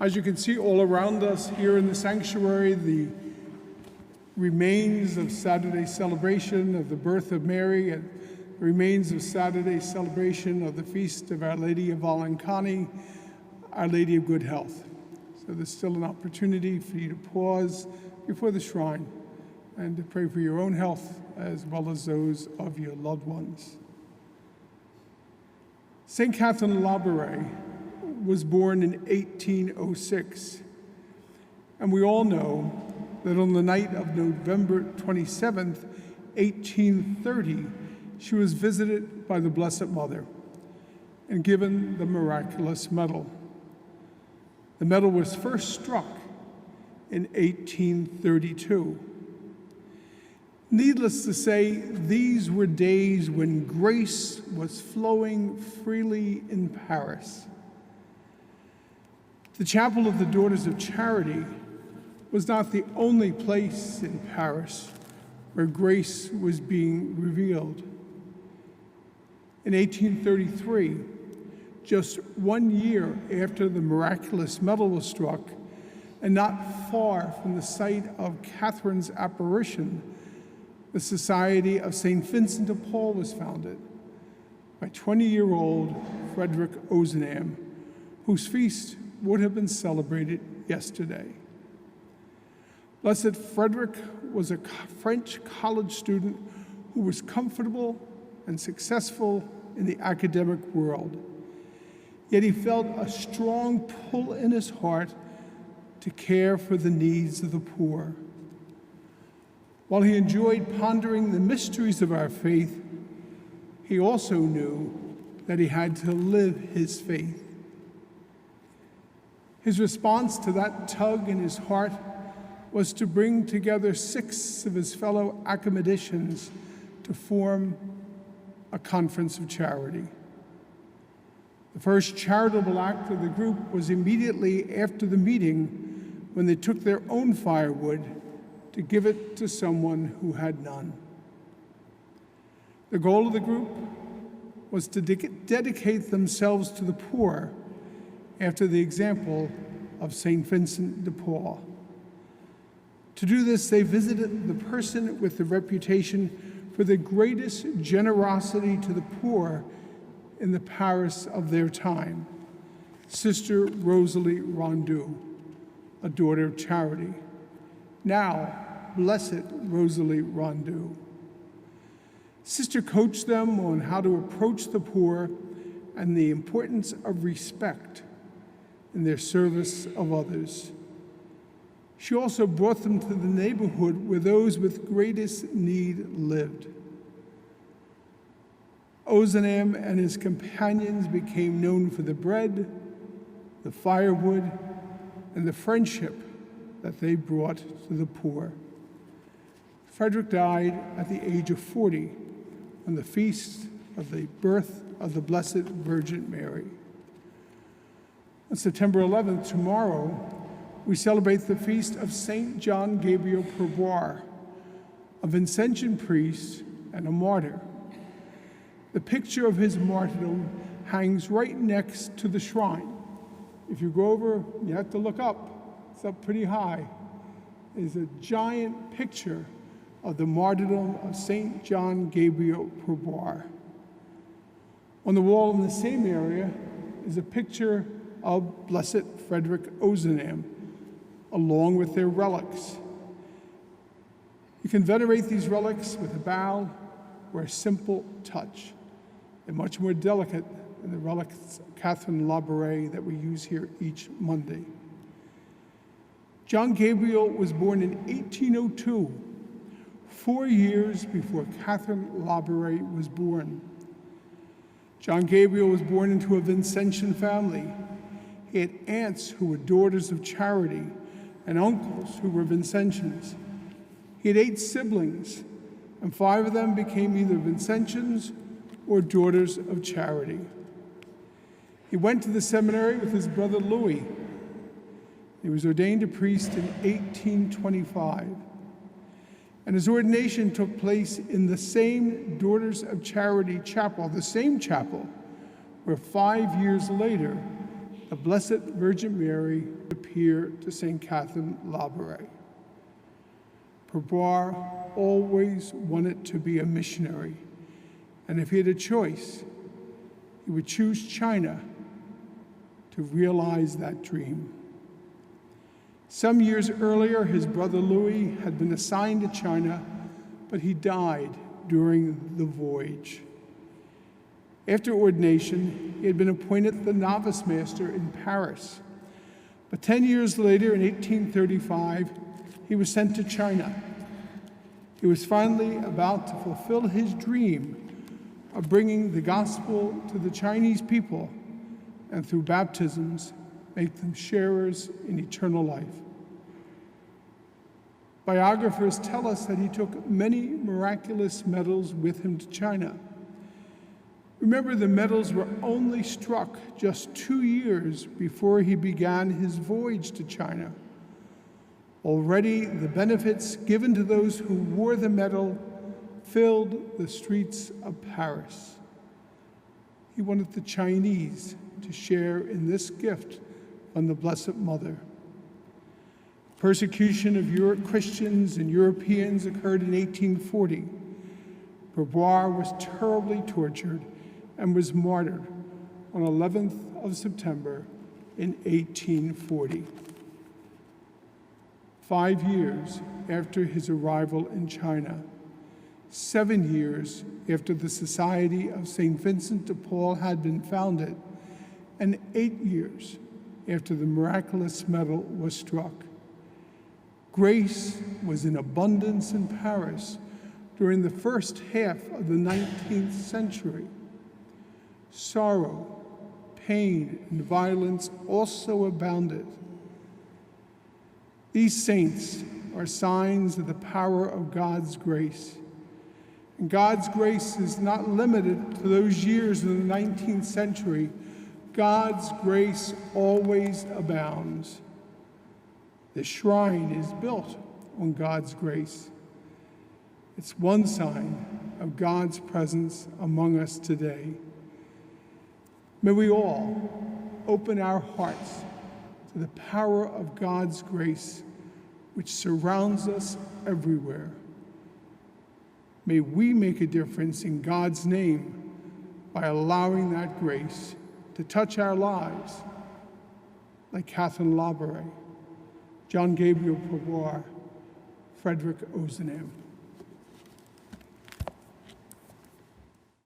As you can see all around us here in the sanctuary, the remains of Saturday's celebration of the birth of Mary and the remains of Saturday's celebration of the feast of Our Lady of Valankani, Our Lady of Good Health. So there's still an opportunity for you to pause before the shrine and to pray for your own health as well as those of your loved ones. St. Catherine Labouré was born in 1806, and we all know that on the night of November 27th, 1830, she was visited by the Blessed Mother and given the Miraculous medal. The medal was first struck in 1832. Needless to say, these were days when grace was flowing freely in Paris. The Chapel of the Daughters of Charity was not the only place in Paris where grace was being revealed. In 1833, just 1 year after the Miraculous medal was struck, and not far from the site of Catherine's apparition, the Society of St. Vincent de Paul was founded by 20-year-old Frederic Ozanam, whose feast would have been celebrated yesterday. Blessed Frederic was a French college student who was comfortable and successful in the academic world. Yet he felt a strong pull in his heart to care for the needs of the poor. While he enjoyed pondering the mysteries of our faith, he also knew that he had to live his faith. His response to that tug in his heart was to bring together 6 of his fellow academicians to form a conference of charity. The first charitable act of the group was immediately after the meeting, when they took their own firewood to give it to someone who had none. The goal of the group was to dedicate themselves to the poor after the example of St. Vincent de Paul. To do this, they visited the person with the reputation for the greatest generosity to the poor in the Paris of their time, Sister Rosalie Rondeau, a daughter of charity. Now, Blessed Rosalie Rondeau. Sister coached them on how to approach the poor and the importance of respect in their service of others. She also brought them to the neighborhood where those with greatest need lived. Ozanam and his companions became known for the bread, the firewood, and the friendship that they brought to the poor. Frederic died at the age of 40 on the feast of the birth of the Blessed Virgin Mary. On September 11th, tomorrow, we celebrate the feast of St. John Gabriel Perboyre, a Vincentian priest and a martyr. The picture of his martyrdom hangs right next to the shrine. If you go over, you have to look up. It's up pretty high. It's a giant picture of the martyrdom of St. John Gabriel Perboyre. On the wall in the same area is a picture of Blessed Frederic Ozanam, along with their relics. You can venerate these relics with a bow or a simple touch. They're much more delicate than the relics of Catherine Labouré that we use here each Monday. John Gabriel was born in 1802, 4 years before Catherine Labouré was born. John Gabriel was born into a Vincentian family. He had aunts who were daughters of charity and uncles who were Vincentians. He had 8 siblings, and 5 of them became either Vincentians or daughters of charity. He went to the seminary with his brother Louis. He was ordained a priest in 1825, and his ordination took place in the same Daughters of Charity chapel, the same chapel where 5 years later the Blessed Virgin Mary appeared to St. Catherine Labouré. Perboyre always wanted to be a missionary, and if he had a choice, he would choose China to realize that dream. Some years earlier, his brother Louis had been assigned to China, but he died during the voyage. After ordination, he had been appointed the novice master in Paris. But 10 years later, in 1835, he was sent to China. He was finally about to fulfill his dream of bringing the gospel to the Chinese people and through baptisms, make them sharers in eternal life. Biographers tell us that he took many miraculous medals with him to China. Remember, the medals were only struck just 2 years before he began his voyage to China. Already, the benefits given to those who wore the medal filled the streets of Paris. He wanted the Chinese to share in this gift from the Blessed Mother. Persecution of Christians and Europeans occurred in 1840. Perboyre was terribly tortured and was martyred on 11th of September in 1840. 5 years after his arrival in China, 7 years after the Society of St. Vincent de Paul had been founded, and 8 years after the Miraculous medal was struck. Grace was in abundance in Paris during the first half of the 19th century. Sorrow, pain, and violence also abounded. These saints are signs of the power of God's grace. And God's grace is not limited to those years in the 19th century. God's grace always abounds. The shrine is built on God's grace. It's one sign of God's presence among us today. May we all open our hearts to the power of God's grace, which surrounds us everywhere. May we make a difference in God's name by allowing that grace to touch our lives, like Catherine Labouré, John Gabriel Perboyre, Frederic Ozanam.